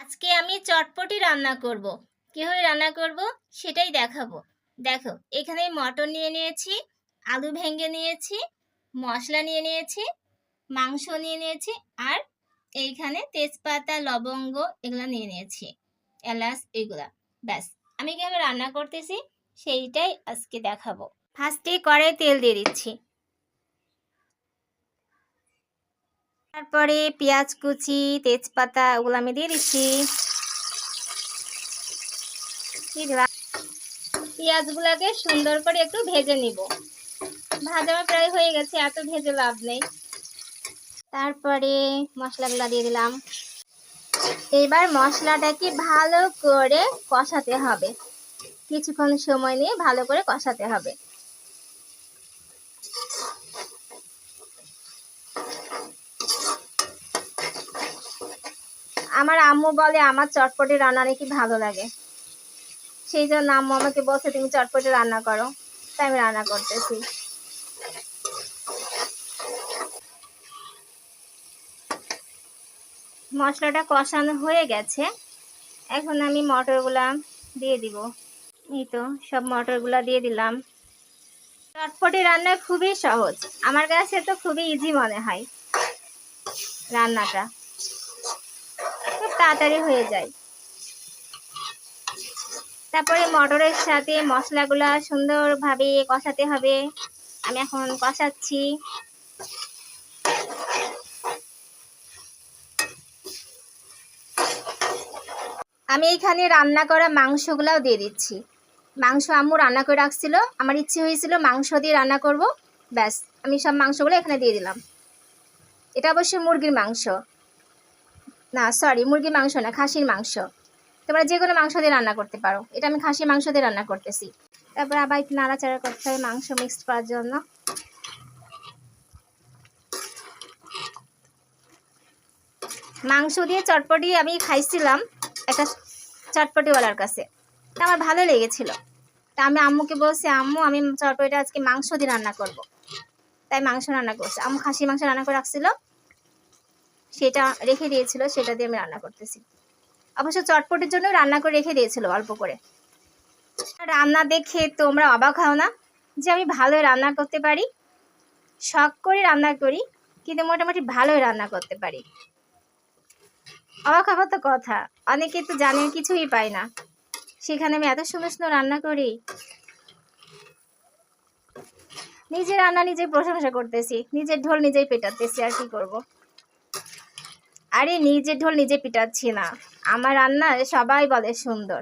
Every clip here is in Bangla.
আজকে আমি চটপটি রান্না করব। কিভাবে রান্না করব সেটাই দেখাবো। দেখো, এখানে মটর নিয়ে নিয়েছি, আলু ভেঙে নিয়েছি, মশলা নিয়ে নিয়েছি, মাংস নিয়ে নিয়েছি, আর এইখানে তেজপাতা, লবঙ্গ এগুলো নিয়ে নিয়েছি, এলাচ এগুলা। ব্যাস, আমি কিভাবে রান্না করতেছি সেইটাই আজকে দেখাবো। ফার্স্টে কড়াই তেল দিয়ে দিচ্ছি, তারপরে পেঁয়াজ কুচি, তেজপাতা ওগুলো আমি দিয়ে দিচ্ছি। পেঁয়াজগুলোকে সুন্দর করে একটু ভেজে নিব। ভাজা প্রায় হয়ে গেছে, এত ভেজে লাভ নেই। তারপরে মশলাগুলো দিয়ে দিলাম। এবার মশলাটাকে ভালো করে কষাতে হবে, কিছুক্ষণ সময় নিয়ে ভালো করে কষাতে হবে। আমার আম্মু বলে আমার চটপটি রান্না নাকি ভালো লাগে, সেই জন্য আম্মু আমাকে বলছে তুমি চটপটি রান্না করো, তাই আমি রান্না করতেছি। মশলাটা কষানো হয়ে গেছে, এখন আমি মটরগুলা দিয়ে দিব। এই তো সব মটরগুলা দিয়ে দিলাম। চটপটি রান্না খুবই সহজ, আমার কাছে তো খুবই ইজি মনে হয়। রান্নাটা খুব তাড়াতাড়ি হয়ে যায়। তারপরে মটরের সাথে মশলাগুলা সুন্দরভাবে কষাতে হবে। আমি এখন কষাচ্ছি। আমি এখানে রান্না করা মাংসগুলাও দিয়ে দিচ্ছি। মাংস আম্মু রান্না করে রাখছিল, আমার ইচ্ছে হয়েছিল মাংস দিয়ে রান্না করব। ব্যাস, আমি সব মাংসগুলো এখানে দিয়ে দিলাম। এটা অবশ্যই মুরগির মাংস, না সরি, মুরগির মাংস না, খাসির মাংস। তোমরা যে কোনো মাংস দিয়ে রান্না করতে পারো, এটা আমি খাসির মাংস দিয়ে রান্না করতেছি। তারপর আবার একটু নাড়াচাড়া করতে হবে মাংস মিক্সড করার জন্য। মাংস দিয়ে চটপটি আমি খাইছিলাম একটা চটপটিওয়ালার কাছে, তা আমার ভালো লেগেছিল। তা আমি আম্মুকে বলছি আম্মু আমি চটপটিটা আজকে মাংস দিয়ে রান্না করব। তাই মাংস রান্না করছি। আম্মু খাসি মাংস রান্না করে রাখছিল, সেটা রেখে দিয়েছিল, সেটা দিয়ে আমি রান্না করতেছি। অবশ্য চটপটির জন্য রান্না করে রেখে দিয়েছিল অল্প করে। রান্না দেখে তোমরা অবাক হও না যে আমি ভালোই রান্না করতে পারি? শখ করে রান্না করি, কিন্তু মোটামুটি ভালোই রান্না করতে পারি। অবাক হবার তো কথা, অনেকে তো জানে কিছুই পায় না, সেখানে আমি এত সুন্দর সুন্দর রান্না করি। নিজে রান্না নিজেই প্রশংসা করতেছি, নিজের ঢোল নিজেই পেটাতেছি, আর কি করব। আরে নিজের ঢোল নিজে পিটাচ্ছি না, আমার রান্না সবাই বলে সুন্দর।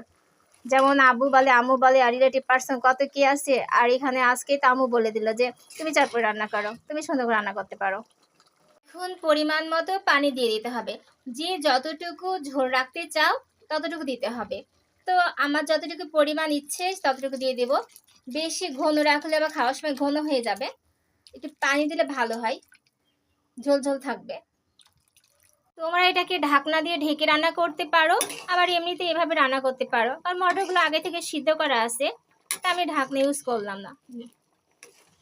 যেমন আব্বু বলে, আম্মু বলে, আর রিলেটিভ পার্সন কত কি আছে। আর এখানে আজকে তো আম্মু বলে দিল যে তুমি চটপটি রান্না করো, তুমি সুন্দর করে রান্না করতে পারো। এখন পরিমাণ মতো পানি দিয়ে দিতে হবে। যে যতটুকু ঝোল রাখতে চাও ততটুকু দিতে হবে। তো আমার যতটুকু পরিমাণ ইচ্ছে ততটুকু দিয়ে দেব। বেশি ঘন রাখলে আবার খাওয়ার সময় ঘন হয়ে যাবে, একটু পানি দিলে ভালো হয়, ঝোল ঝোল থাকবে। তোমরা এটাকে ঢাকনা দিয়ে ঢেকে রান্না করতে পারো, আবার এমনিতে এভাবে রান্না করতে পারো। কারণ মটরগুলো আগে থেকে সিদ্ধ করা আছে, তা আমি ঢাকনা ইউজ করলাম না,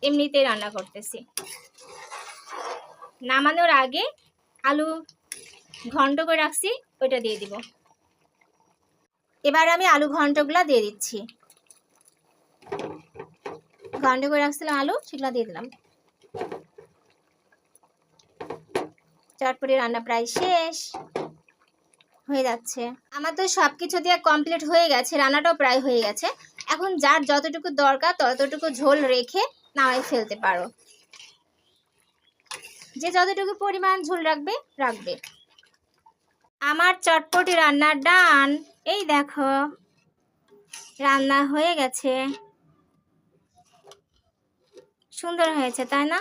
এমনিতে রান্না করতেছি। নামানোর আগে আলু ঘন্ট করে রাখছি, ওইটা দিয়ে দিব। এবার আমি আলু ঘন্টগুলো দিয়ে দিচ্ছি। ঘন্ট করে রাখছিলাম আলু, সেগুলো দিয়ে দিলাম। চটপটি রান্না প্রায় শেষ হয়ে যাচ্ছে। আমার তো সবকিছু দিয়ে কমপ্লিট হয়ে গেছে, রান্নাটাও প্রায় হয়ে গেছে। এখন যার যতটুকু দরকার ততটুকু ঝোল রেখে নামাই ফেলতে পারো। যে যতটুকু পরিমাণ ঝোল রাখবে রাখবে। আমার চটপটি রান্না ডান। এই দেখো রান্না হয়ে গেছে, সুন্দর হয়েছে তাই না?